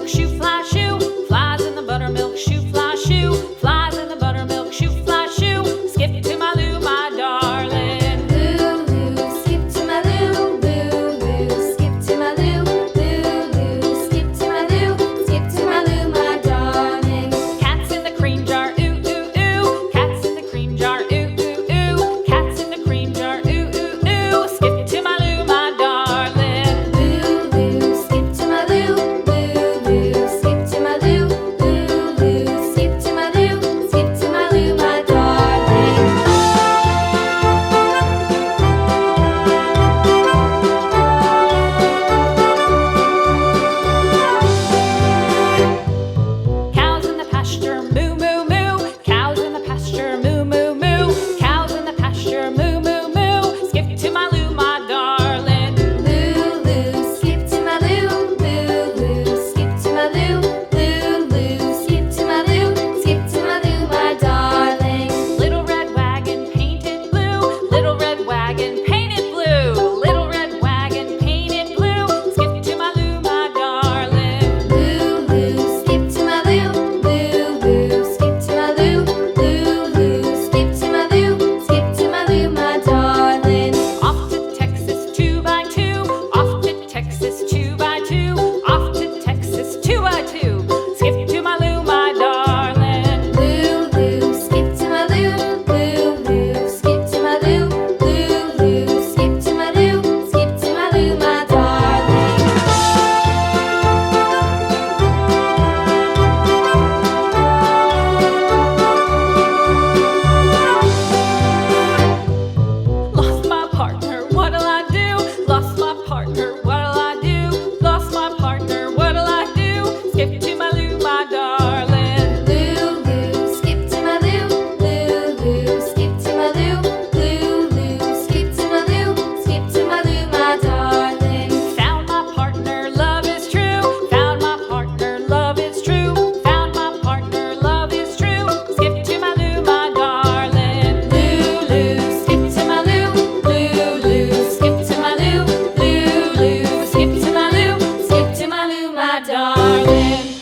buttermilk shoe, fly shoe. Flies in the buttermilk shoe, fly shoe. Flies in the buttermilk shoe, fly shoe. Skip to my Lou, my darling. Lou, skip to my Lou, Lou, skip to my Lou, Lou, skip to my Lou, skip to my Lou, my darling. Cats in the cream jar, ooh, ooh, ooh. Cats in the cream jar, ooh, ooh, ooh. Cats in the cream jar, ooh, ooh, ooh. Skip to my Lou, my darling. Lou, skip to my Lou, Lou, skip to my Lou, Lou, skip to my Lou, skip to my Lou, my darling. Cows in the pasture, moo, moo, moo. Cows in the pasture, moo, moo, moo. Cows in the pasture, moo, moo, moo. Skip to my Lou, my darling. Lou, skip to my Lou, Lou, skip to my Lou, Lou, skip to my Lou, skip to my Lou, my darling. Little red wagon painted blue. Little red wagon painted blue. Little red wagon painted blue. Skip to my Lou, my darling. Lou, skip to my Lou, Lou, skip to my Lou, Lou, skip to my Lou, skip to my Lou, my darling. Off to Texas 2x2. Off to Texas 2x2. Off to Texas 2x2. Skip to my Lou, my darling. Lou, skip to my Lou, Lou, skip to my Lou, Lou, skip to my Lou, skip to my Lou, my darling. Lost my partner, what'll I do? Lost my partner, what'll I do? Lost my partner, what'll I do? Skip to my Lou, my darling. Lou, skip to my Lou, Lou, skip to my Lou, Lou, skip to my Lou, skip to my Lou, my darling. Found my partner, love is true. Found my partner, love is true. Found my partner, love is true. Skip to my Lou, my darling. Lou, skip to my Lou, Lou, skip to my Lou, Lou, skip to my Lou, skip to my Lou, my darling.